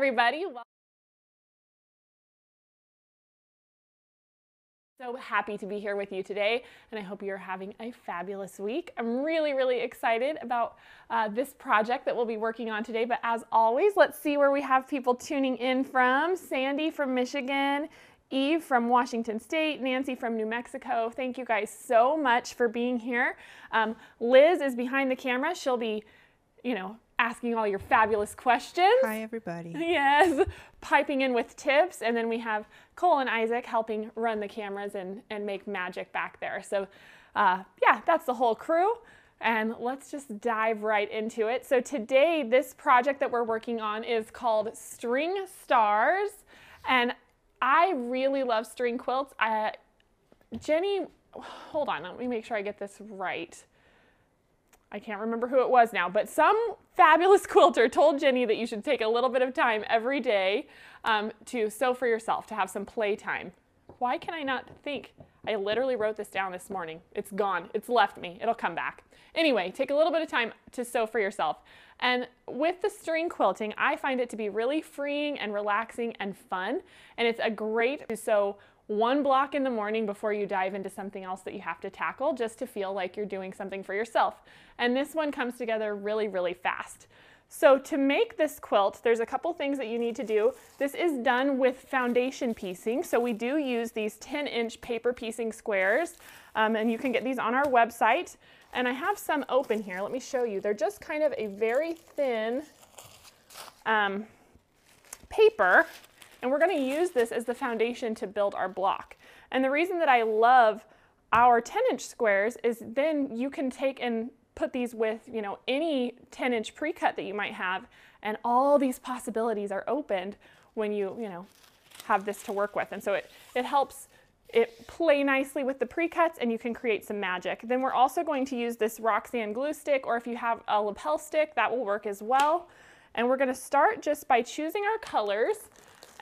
everybody. So happy to be here with you today, and I hope you're having a fabulous week. I'm really excited about this project that we'll be working on today, but as always, let's see where we have people tuning in from. Sandy from Michigan, Eve from Washington State, Nancy from New Mexico. Thank you guys so much for being here. Liz is behind the camera. She'll be, asking all your fabulous questions. Hi, everybody. Yes, piping in with tips. And then we have Cole and Isaac helping run the cameras and make magic back there. So yeah, that's the whole crew. And let's just dive right into it. So today, this project that we're working on is called String Stars. And I really love string quilts. Jenny, hold on, let me make sure I get this right. I can't remember who it was now, but some fabulous quilter told Jenny that you should take a little bit of time every day to sew for yourself, to have some play time. Why can I not think? I literally wrote this down this morning. It's gone. It's left me. It'll come back. Anyway, take a little bit of time to sew for yourself. And with the string quilting, I find it to be really freeing and relaxing and fun. And it's a great to sew one block in the morning before you dive into something else that you have to tackle, just to feel like you're doing something for yourself. And this one comes together really fast. So to make this quilt, there's a couple things that you need to do. This is done with foundation piecing. So we do use these 10-inch paper piecing squares, and you can get these on our website. And I have some open here. Let me show you. They're just kind of a very thin paper. And we're going to use this as the foundation to build our block. And the reason that I love our 10-inch squares is then you can take and put these with, any 10-inch pre-cut that you might have, and all these possibilities are opened when you, have this to work with. And so it helps it play nicely with the pre-cuts, and you can create some magic. Then we're also going to use this Roxanne glue stick, or if you have a lapel stick, that will work as well. And we're going to start just by choosing our colors.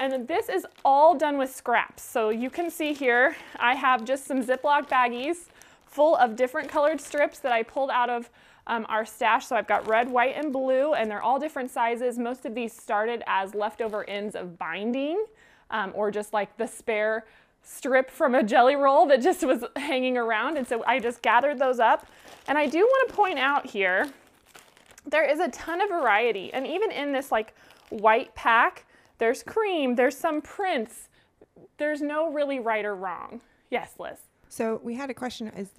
And this is all done with scraps. So you can see here, I have just some Ziploc baggies full of different colored strips that I pulled out of our stash. So I've got red, white, and blue, and they're all different sizes. Most of these started as leftover ends of binding, or just like the spare strip from a jelly roll that just was hanging around. And so I just gathered those up. And I do want to point out here, there is a ton of variety. And even in this like white pack, there's cream, there's some prints. There's no really right or wrong. Yes, Liz. So we had a question. Is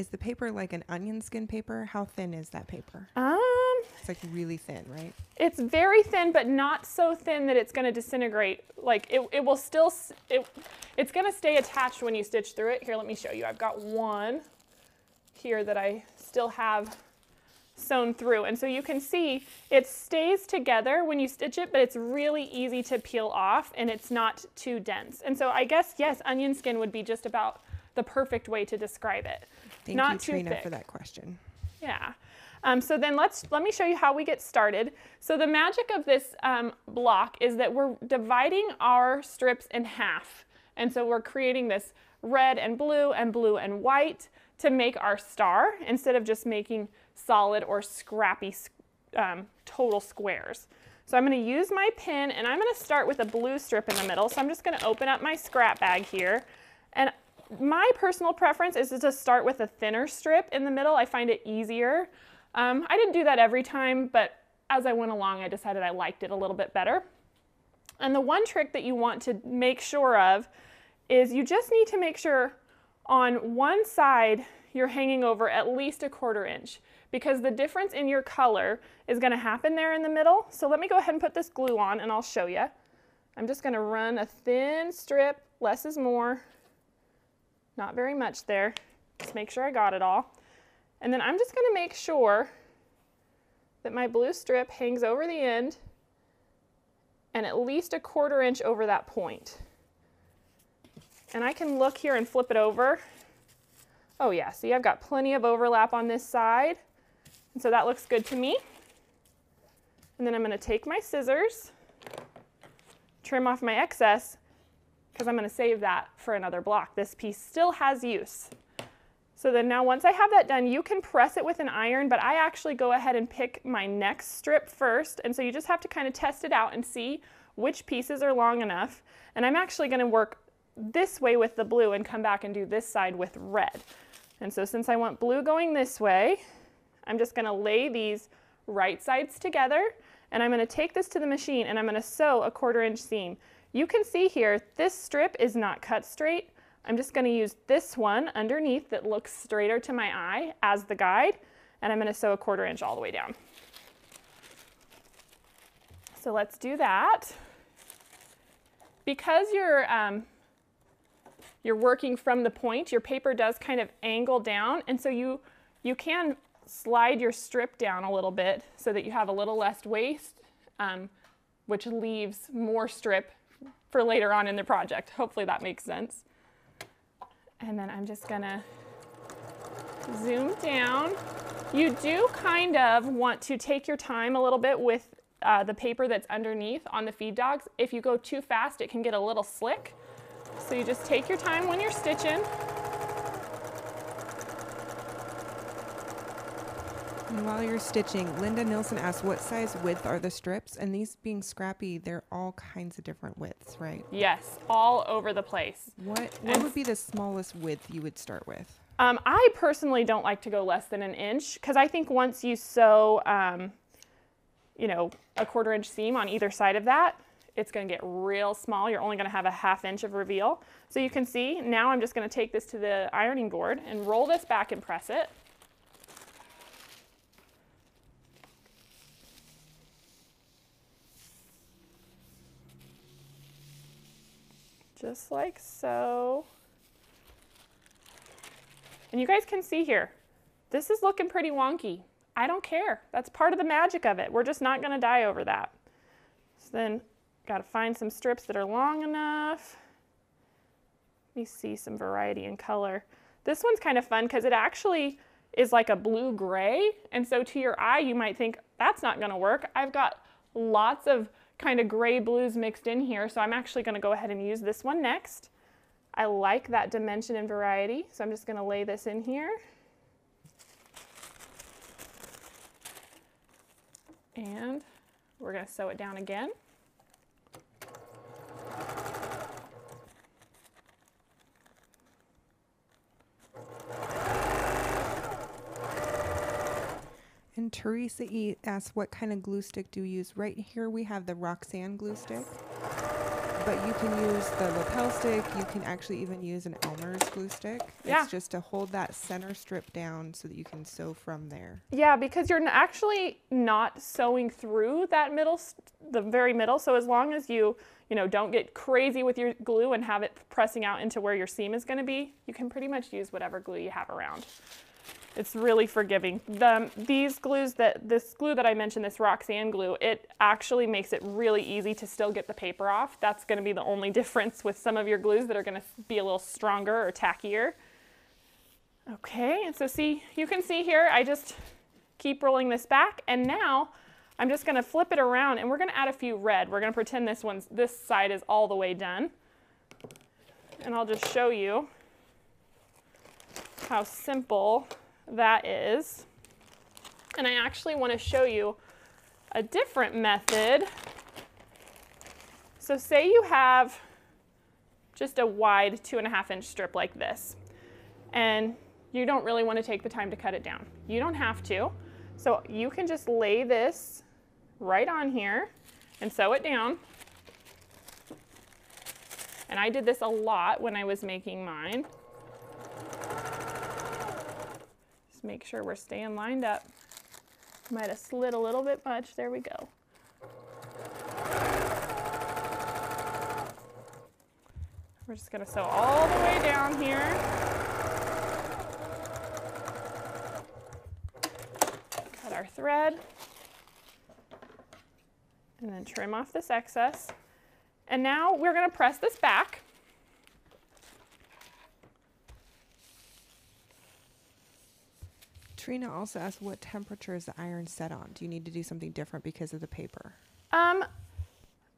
the paper like an onion skin paper? How thin is that paper? It's like really thin, right? It's very thin, but not so thin that it's going to disintegrate. Like it will still, it's going to stay attached when you stitch through it. Here, let me show you. I've got one here that I still have sewn through, and so you can see it stays together when you stitch it, but it's really easy to peel off, and it's not too dense. And so I guess, yes, onion skin would be just about the perfect way to describe it. Thank not you, too Trina, thick. for that question. Yeah. So then let me show you how we get started. So the magic of this block is that we're dividing our strips in half, and so we're creating this red and blue and white to make our star, instead of just making solid or scrappy total squares. So I'm going to use my pin, and I'm going to start with a blue strip in the middle. So I'm just going to open up my scrap bag here, and my personal preference is to start with a thinner strip in the middle. I find it easier. I didn't do that every time, but as I went along, I decided I liked it a little bit better. And the one trick that you want to make sure of is you just need to make sure on one side you're hanging over at least 1/4 inch, because the difference in your color is going to happen there in the middle. So let me go ahead and put this glue on, and I'll show you. I'm just going to run a thin strip, less is more, not very much there. Just make sure I got it all. And then I'm just going to make sure that my blue strip hangs over the end and at least 1/4 inch over that point. And I can look here and flip it over. Oh yeah, see, I've got plenty of overlap on this side. And so that looks good to me. And then I'm going to take my scissors, trim off my excess, because I'm going to save that for another block. This piece still has use. So then now once I have that done, you can press it with an iron, but I actually go ahead and pick my next strip first. And so you just have to kind of test it out and see which pieces are long enough. And I'm actually going to work this way with the blue and come back and do this side with red. And so since I want blue going this way, I'm just going to lay these right sides together, and I'm going to take this to the machine and I'm going to sew a 1/4 inch seam. You can see here, this strip is not cut straight. I'm just going to use this one underneath that looks straighter to my eye as the guide, and I'm going to sew a 1/4 inch all the way down. So let's do that. Because you're working from the point, your paper does kind of angle down, and so you can slide your strip down a little bit so that you have a little less waste, which leaves more strip for later on in the project. Hopefully that makes sense. And then I'm just gonna zoom down. You do kind of want to take your time a little bit with the paper that's underneath on the feed dogs. If you go too fast, it can get a little slick. So you just take your time when you're stitching. And while you're stitching, Linda Nilsson asked, what size width are the strips? And these being scrappy, they're all kinds of different widths, right? Yes, all over the place. What would be the smallest width you would start with? I personally don't like to go less than 1 inch, because I think once you sew, you know, a 1/4 inch seam on either side of that, it's going to get real small. You're only going to have a 1/2 inch of reveal. So you can see, now I'm just going to take this to the ironing board and roll this back and press it. Just like so. And you guys can see here, this is looking pretty wonky. I don't care. That's part of the magic of it. We're just not going to die over that. So then, got to find some strips that are long enough. Let me see some variety in color. This one's kind of fun because it actually is like a blue-gray, and so to your eye you might think that's not going to work. I've got lots of kind of gray blues mixed in here, so I'm actually going to go ahead and use this one next. I like that dimension and variety, so I'm just going to lay this in here. And we're going to sew it down again. And Teresa E. asked, what kind of glue stick do you use? Right here we have the Roxanne glue stick, but you can use the lapel stick. You can actually even use an Elmer's glue stick. Yeah. It's just to hold that center strip down so that you can sew from there. Yeah, because you're actually not sewing through that middle, the very middle. So as long as you don't get crazy with your glue and have it pressing out into where your seam is going to be, you can pretty much use whatever glue you have around. It's really forgiving. This glue that I mentioned, this Roxanne glue, it actually makes it really easy to still get the paper off. That's going to be the only difference with some of your glues that are going to be a little stronger or tackier. Okay, and so you can see here, I just keep rolling this back, and now I'm just going to flip it around, and we're going to add a few red. We're going to pretend this side is all the way done, and I'll just show you how simple that is. And I actually want to show you a different method. So say you have just a wide 2.5 inch strip like this, and you don't really want to take the time to cut it down. You don't have to. So you can just lay this right on here and sew it down. And I did this a lot when I was making mine. Make sure we're staying lined up. Might have slid a little bit much. There we go. We're just going to sew all the way down here. Cut our thread. And then trim off this excess. And now we're going to press this back. Trina also asked, what temperature is the iron set on? Do you need to do something different because of the paper?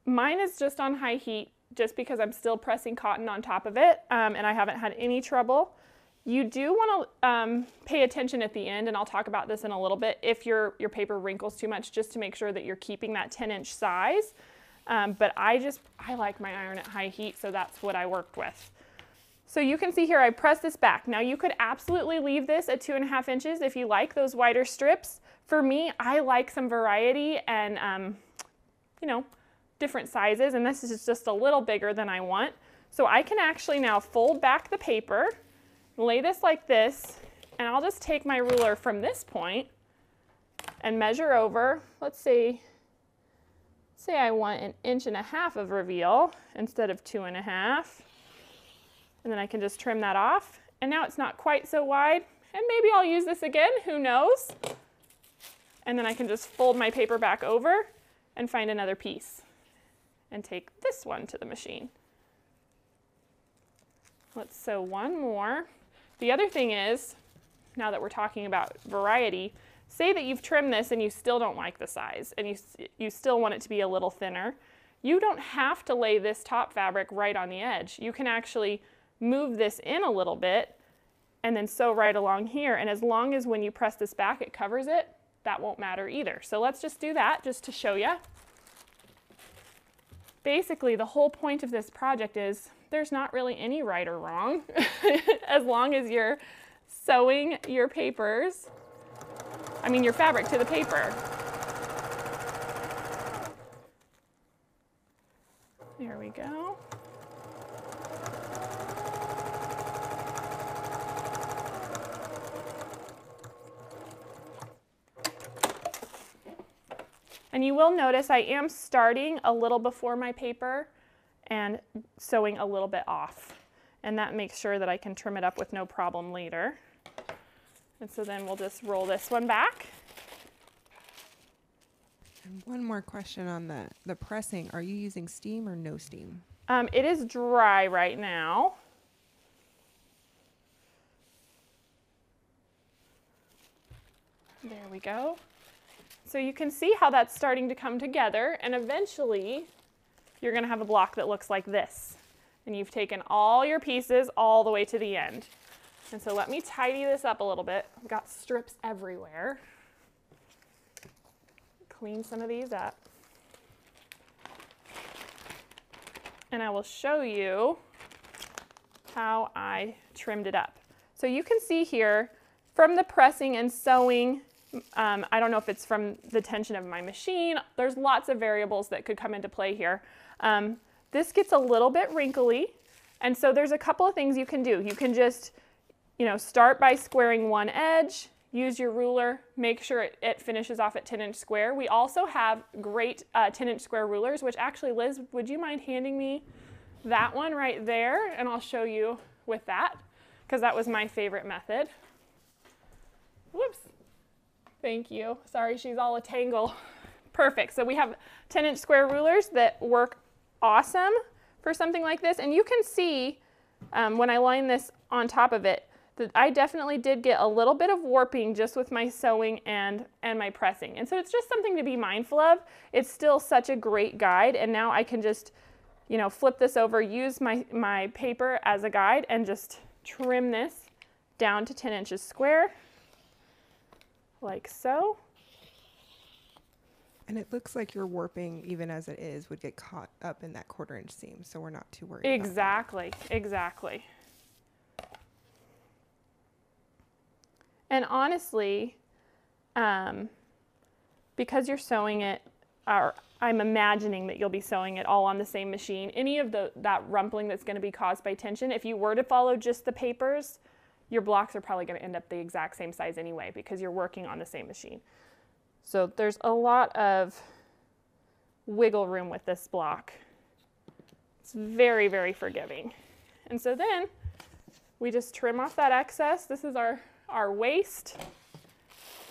Mine is just on high heat, just because I'm still pressing cotton on top of it, and I haven't had any trouble. You do want to pay attention at the end, and I'll talk about this in a little bit, if your paper wrinkles too much, just to make sure that you're keeping that 10-inch size. but I like my iron at high heat, so that's what I worked with. So you can see here I press this back. Now you could absolutely leave this at 2.5 inches if you like those wider strips. For me, I like some variety and you know, different sizes, and this is just a little bigger than I want. So I can actually now fold back the paper, lay this like this, and I'll just take my ruler from this point and measure over. Let's say I want 1.5 inches of reveal instead of 2.5. And then I can just trim that off. And now it's not quite so wide. And maybe I'll use this again, who knows? And then I can just fold my paper back over and find another piece and take this one to the machine. Let's sew one more. The other thing is, now that we're talking about variety, say that you've trimmed this and you still don't like the size and you still want it to be a little thinner. You don't have to lay this top fabric right on the edge. You can actually move this in a little bit and then sew right along here. And as long as when you press this back it covers it, that won't matter either. So let's just do that just to show you. Basically, the whole point of this project is there's not really any right or wrong as long as you're sewing your papers, your fabric to the paper. There we go. And you will notice I am starting a little before my paper and sewing a little bit off. And that makes sure that I can trim it up with no problem later. And so then we'll just roll this one back. And one more question on the pressing. Are you using steam or no steam? It is dry right now. There we go. So you can see how that's starting to come together, and eventually you're going to have a block that looks like this. And you've taken all your pieces all the way to the end. And so let me tidy this up a little bit. I've got strips everywhere. Clean some of these up. And I will show you how I trimmed it up. So you can see here from the pressing and sewing, I don't know if it's from the tension of my machine. There's lots of variables that could come into play here. This gets a little bit wrinkly, and so there's a couple of things you can do. You can just, start by squaring one edge, use your ruler, make sure it finishes off at 10-inch square. We also have great 10-inch square rulers, which actually, Liz, would you mind handing me that one right there? And I'll show you with that, because that was my favorite method. Whoops. Thank you. Sorry, she's all a tangle. Perfect. So we have 10-inch square rulers that work awesome for something like this. And you can see when I line this on top of it that I definitely did get a little bit of warping just with my sewing and my pressing. And so it's just something to be mindful of. It's still such a great guide. And now I can just, flip this over, use my paper as a guide and just trim this down to 10 inches square. Like so. And it looks like your warping, even as it is, would get caught up in that 1/4-inch seam, so we're not too worried Exactly, about that. Exactly. And honestly, because you're sewing it, or I'm imagining that you'll be sewing it all on the same machine, any of that rumpling that's going to be caused by tension, if you were to follow just the papers, your blocks are probably going to end up the exact same size anyway because you're working on the same machine. So there's a lot of wiggle room with this block. It's very, very forgiving. And so then we just trim off that excess. This is our waist.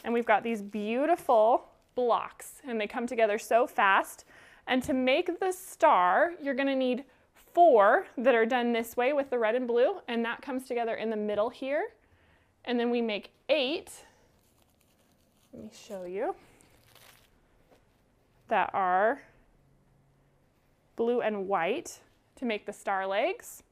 And we've got these beautiful blocks and they come together so fast. And to make the star, you're going to need 4 that are done this way with the red and blue, and that comes together in the middle here. And then we make 8, let me show you, that are blue and white to make the star legs.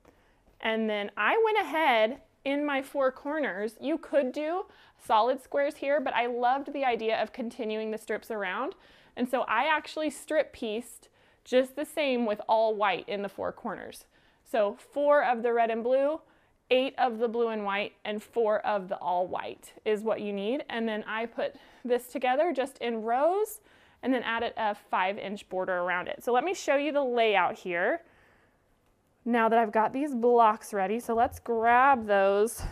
And then I went ahead in my 4 corners. You could do solid squares here, but I loved the idea of continuing the strips around. And so I actually strip pieced just the same with all white in the 4 corners. So 4 of the red and blue, 8 of the blue and white, and 4 of the all white is what you need. And then I put this together just in rows and then added a 5-inch border around it. So let me show you the layout here now that I've got these blocks ready. So let's grab those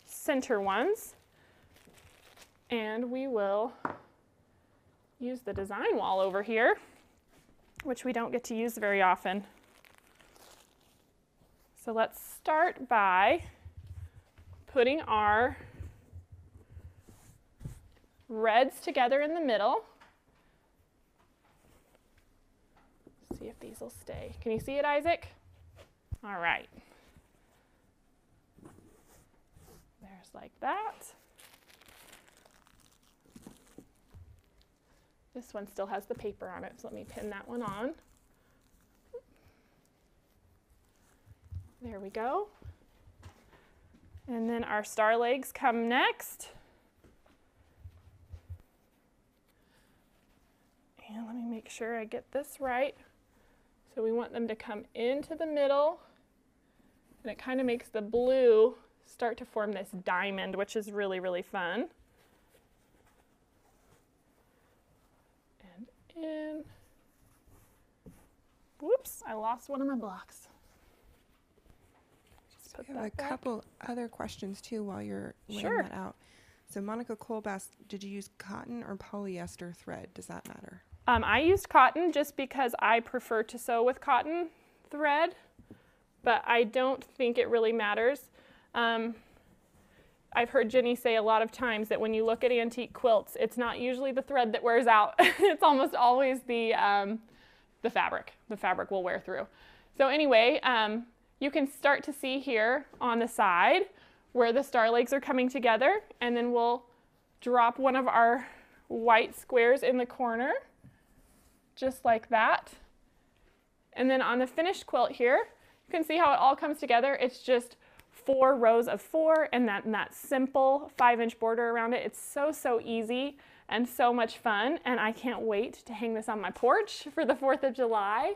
center ones and we will use the design wall over here, which we don't get to use very often. So let's start by putting our reds together in the middle. See if these will stay. Can you see it, Isaac? All right. There's like that. This one still has the paper on it, so let me pin that one on. There we go. And then our star legs come next. And let me make sure I get this right. So we want them to come into the middle, and it kind of makes the blue start to form this diamond, which is really, really fun. And in. Whoops, I lost one of my blocks. Just put I have a that couple other questions too while you're laying Sure. that out. So Monica Cole asked, did you use cotton or polyester thread? Does that matter? I used cotton just because I prefer to sew with cotton thread, but I don't think it really matters. I've heard Jenny say a lot of times that when you look at antique quilts, it's not usually the thread that wears out. It's almost always the fabric. The fabric will wear through. So anyway, you can start to see here on the side where the star legs are coming together, and then we'll drop one of our white squares in the corner, just like that. And then on the finished quilt here, you can see how it all comes together. It's just 4 rows of 4 and that simple 5-inch border around it. It's so, so easy and so much fun, and I can't wait to hang this on my porch for the 4th of July.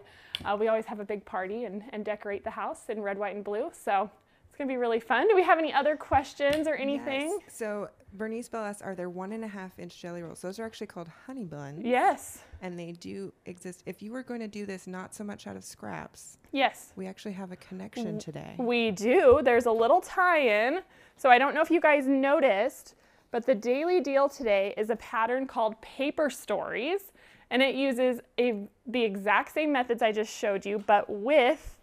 We always have a big party and decorate the house in red, white, and blue, so it's gonna be really fun. Do we have any other questions or anything? Yes. So Bernice Bell asks, are there 1.5-inch jelly rolls? Those are actually called honey buns. Yes. And they do exist. If you were going to do this not so much out of scraps, Yes. we actually have a connection today. We do. There's a little tie-in. So I don't know if you guys noticed, but the daily deal today is a pattern called Paper Stories, and it uses the exact same methods I just showed you, but with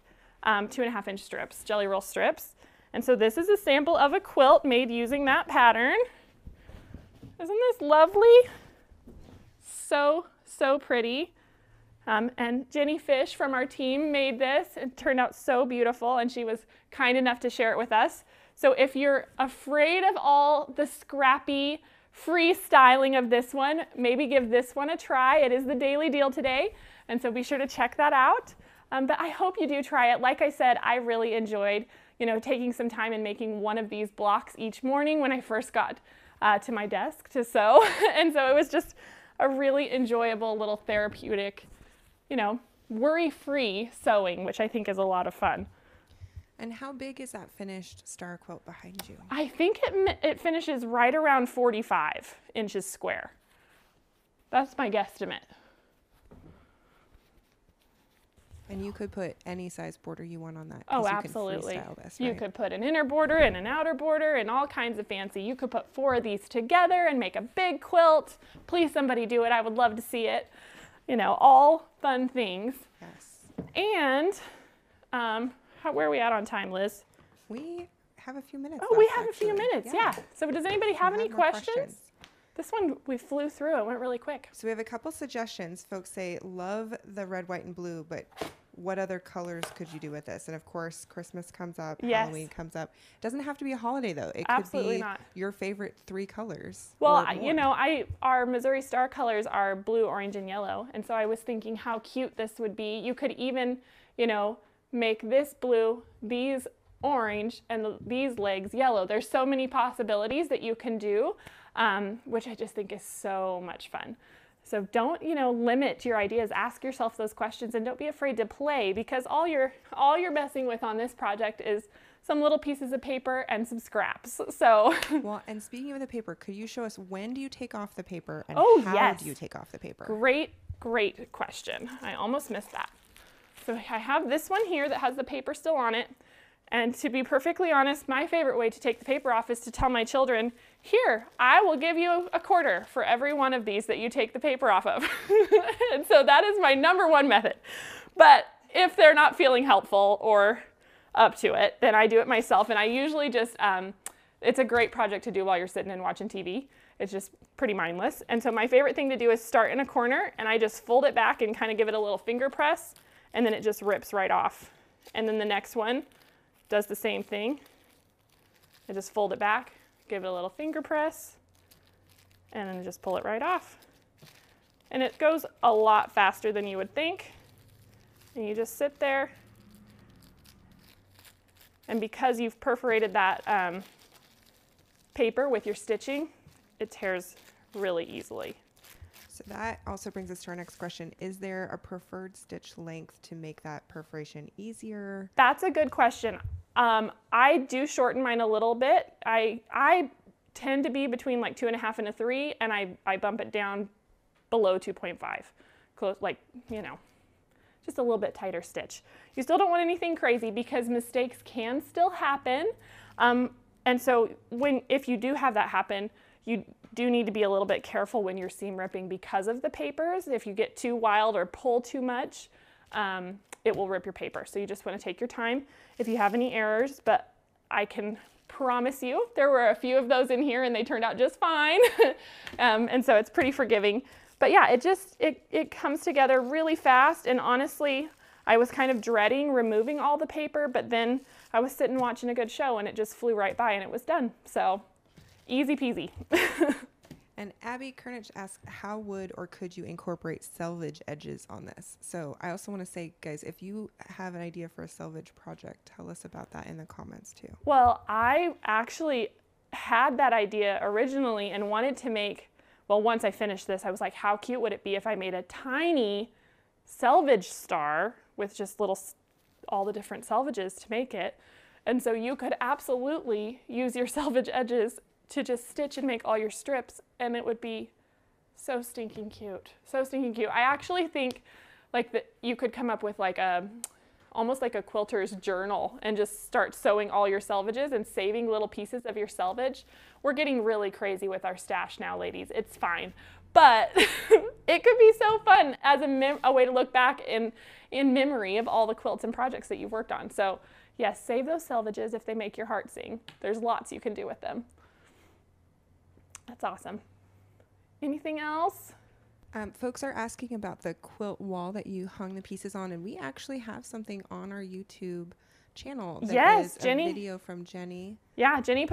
2.5-inch strips, jelly roll strips. And so this is a sample of a quilt made using that pattern. Isn't this lovely? So, so pretty. And Jenny Fish from our team made this. It turned out so beautiful, and she was kind enough to share it with us. So if you're afraid of all the scrappy freestyling of this one, maybe give this one a try. It is the daily deal today, and so be sure to check that out. But I hope you do try it. Like I said, I really enjoyed, taking some time and making one of these blocks each morning when I first got to my desk to sew. And so it was just a really enjoyable little therapeutic, worry-free sewing, which I think is a lot of fun. And how big is that finished star quilt behind you? I think it finishes right around 45 inches square. That's my guesstimate. And you could put any size border you want on that. Oh, you absolutely. Can freestyle this, You right? could put an inner border and an outer border and all kinds of fancy. You could put 4 of these together and make a big quilt. Please, somebody do it. I would love to see it. All fun things. Yes. And where are we at on time, Liz? We have a few minutes. Oh, we left, have a few actually. minutes, yeah. So does anybody have any more questions? This one, we flew through. It went really quick. So we have a couple suggestions. Folks say, love the red, white, and blue, but what other colors could you do with this? And of course, Christmas comes up, Yes. Halloween comes up. It doesn't have to be a holiday, though. It Absolutely could be not. your favorite 3 colors. Well, or more. our Missouri Star colors are blue, orange, and yellow. And so I was thinking how cute this would be. You could even, make this blue, these orange, and these legs yellow. There's so many possibilities that you can do, which I just think is so much fun. So don't, limit your ideas. Ask yourself those questions and don't be afraid to play, because all you're messing with on this project is some little pieces of paper and some scraps. So well, and speaking of the paper, could you show us when do you take off the paper and how yes. do you take off the paper? Great question. I almost missed that. So I have this one here that has the paper still on it. And to be perfectly honest, my favorite way to take the paper off is to tell my children, here, I will give you a quarter for every one of these that you take the paper off of. And so that is my #1 method. But if they're not feeling helpful or up to it, then I do it myself. And I usually just, it's a great project to do while you're sitting and watching TV. It's just pretty mindless. And so my favorite thing to do is start in a corner and I just fold it back and kind of give it a little finger press, and then it just rips right off. And then the next one does the same thing. I just fold it back, give it a little finger press, and then just pull it right off. And it goes a lot faster than you would think. And you just sit there. And because you've perforated that paper with your stitching, it tears really easily. So that also brings us to our next question. Is there a preferred stitch length to make that perforation easier? That's a good question. I do shorten mine a little bit. I tend to be between like 2.5 and a 3, and I bump it down below 2.5. Close, just a little bit tighter stitch. You still don't want anything crazy because mistakes can still happen. And so if you do have that happen, you do need to be a little bit careful when you're seam ripping because of the papers. If you get too wild or pull too much, it will rip your paper. So you just want to take your time if you have any errors, but I can promise you there were a few of those in here and they turned out just fine. And so it's pretty forgiving. But yeah, it comes together really fast, and honestly, I was kind of dreading removing all the paper, but then I was sitting watching a good show and it just flew right by and it was done. So easy peasy. And Abby Kernich asks, how would or could you incorporate selvage edges on this? So I also want to say, guys, if you have an idea for a selvage project, tell us about that in the comments too. Well, I actually had that idea originally and wanted to make, once I finished this, I was like, how cute would it be if I made a tiny selvage star with just all the different selvages to make it. And so you could absolutely use your selvage edges to just stitch and make all your strips, and it would be so stinking cute. So stinking cute. I actually think you could come up with almost like a quilter's journal and just start sewing all your selvages and saving little pieces of your selvage. We're getting really crazy with our stash now, ladies. It's fine. But it could be so fun as a way to look back in memory of all the quilts and projects that you've worked on. So yes, save those selvages if they make your heart sing. There's lots you can do with them. That's awesome. Anything else? Folks are asking about the quilt wall that you hung the pieces on, and we actually have something on our YouTube channel. Yes, Jenny. A video from Jenny. Yeah, Jenny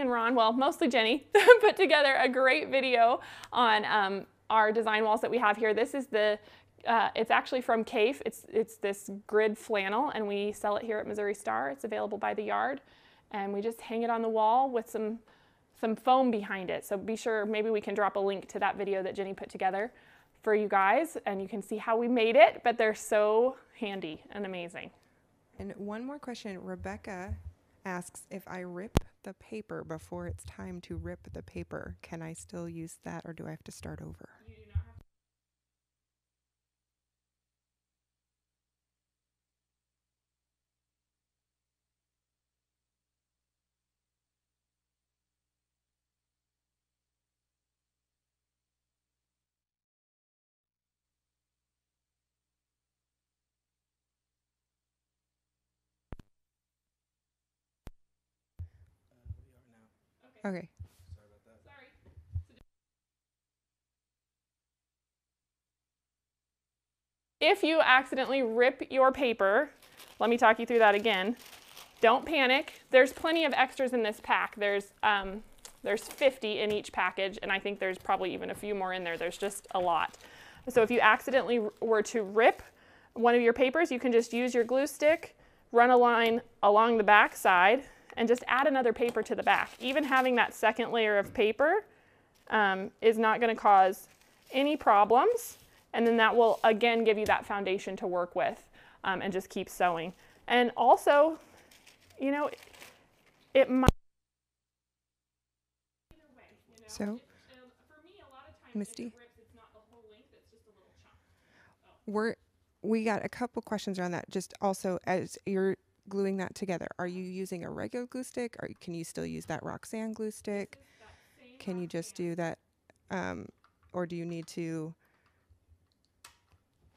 and Ron, well, mostly Jenny, put together a great video on our design walls that we have here. This is it's actually from Cafe. It's this grid flannel, and we sell it here at Missouri Star. It's available by the yard, and we just hang it on the wall with some foam behind it. So be sure, maybe we can drop a link to that video that Jenny put together for you guys, and you can see how we made it, but they're so handy and amazing. And one more question, Rebecca asks, if I rip the paper before it's time to rip the paper, can I still use that, or do I have to start over? You do not have to. Okay. Sorry about that. Sorry. If you accidentally rip your paper, let me talk you through that again. Don't panic. There's plenty of extras in this pack. There's 50 in each package, and I think there's probably even a few more in there. There's just a lot. So if you accidentally were to rip one of your papers, you can just use your glue stick, run a line along the back side, and just add another paper to the back. Even having that second layer of paper is not going to cause any problems. And then that will again give you that foundation to work with, and just keep sewing. And also, you know, it might either way, you know. So, For me, a lot of times Misty? if it rips, it's not the whole length, it's just a little chunk. We got a couple questions around that. Just also, as you're gluing that together, are you using a regular glue stick, or can you still use that Roxanne glue stick? Can you just do that, or do you need to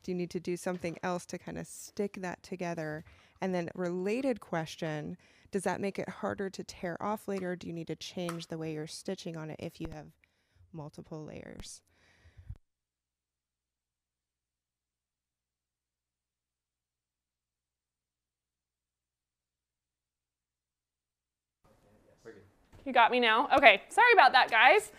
do something else to kind of stick that together? And then related question, does that make it harder to tear off later? Do you need to change the way you're stitching on it if you have multiple layers? You got me now? Okay, sorry about that, guys.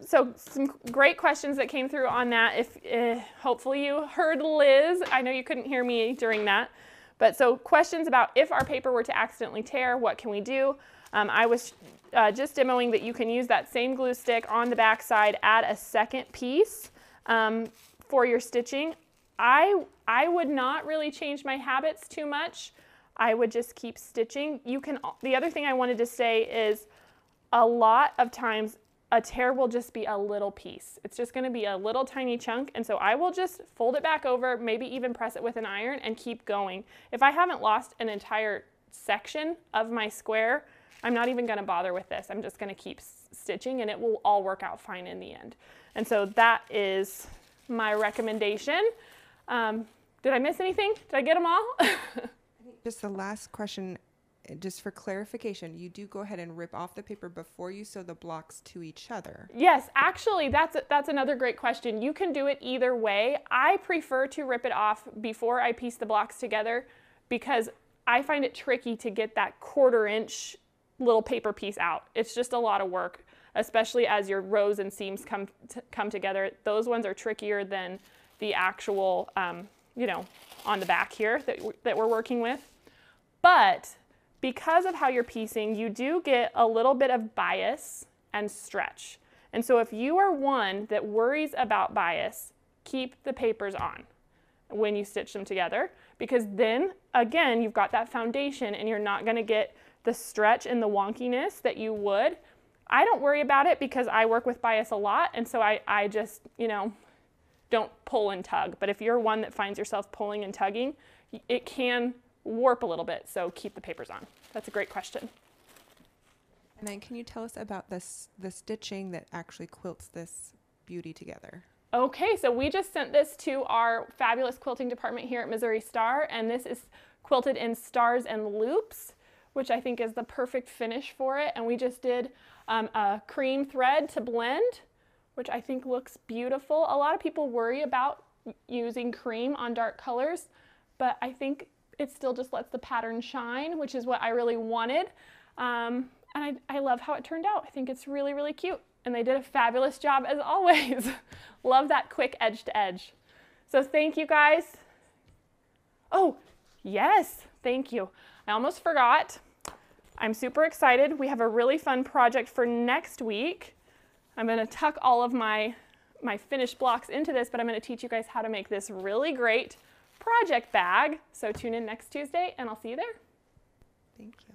So some great questions that came through on that. If hopefully you heard Liz. I know you couldn't hear me during that. But so questions about if our paper were to accidentally tear, what can we do? I was just demoing that you can use that same glue stick on the back side, add a second piece for your stitching. I would not really change my habits too much. I would just keep stitching. The other thing I wanted to say is a lot of times a tear will just be a little piece. It's just going to be a little tiny chunk, and so I will just fold it back over, maybe even press it with an iron and keep going. If I haven't lost an entire section of my square, I'm not even going to bother with this. I'm just going to keep stitching and it will all work out fine in the end. And so that is my recommendation. Did I miss anything? Did I get them all? Just the last question, just for clarification, you do go ahead and rip off the paper before you sew the blocks to each other. Yes, actually, that's another great question. You can do it either way. I prefer to rip it off before I piece the blocks together because I find it tricky to get that 1/4 inch little paper piece out. It's just a lot of work, especially as your rows and seams come together. Those ones are trickier than the actual, you know, on the back here that we're working with. But because of how you're piecing, you do get a little bit of bias and stretch. And so if you are one that worries about bias, keep the papers on when you stitch them together, because then again, you've got that foundation and you're not going to get the stretch and the wonkiness that you would. I don't worry about it because I work with bias a lot, and so I just, you know, don't pull and tug. But if you're one that finds yourself pulling and tugging, it can warp a little bit, so keep the papers on. That's a great question. And then can you tell us about the stitching that actually quilts this beauty together? Okay, so we just sent this to our fabulous quilting department here at Missouri Star, and this is quilted in stars and loops, which I think is the perfect finish for it. And we just did a cream thread to blend, which I think looks beautiful. A lot of people worry about using cream on dark colors, but I think it still just lets the pattern shine, which is what I really wanted. And I love how it turned out. I think it's really, really cute. And they did a fabulous job as always. Love that quick edge to edge. So thank you guys. Oh, yes, thank you. I almost forgot. I'm super excited. We have a really fun project for next week. I'm going to tuck all of my finished blocks into this, but I'm going to teach you guys how to make this really great project bag. So tune in next Tuesday and I'll see you there. Thank you.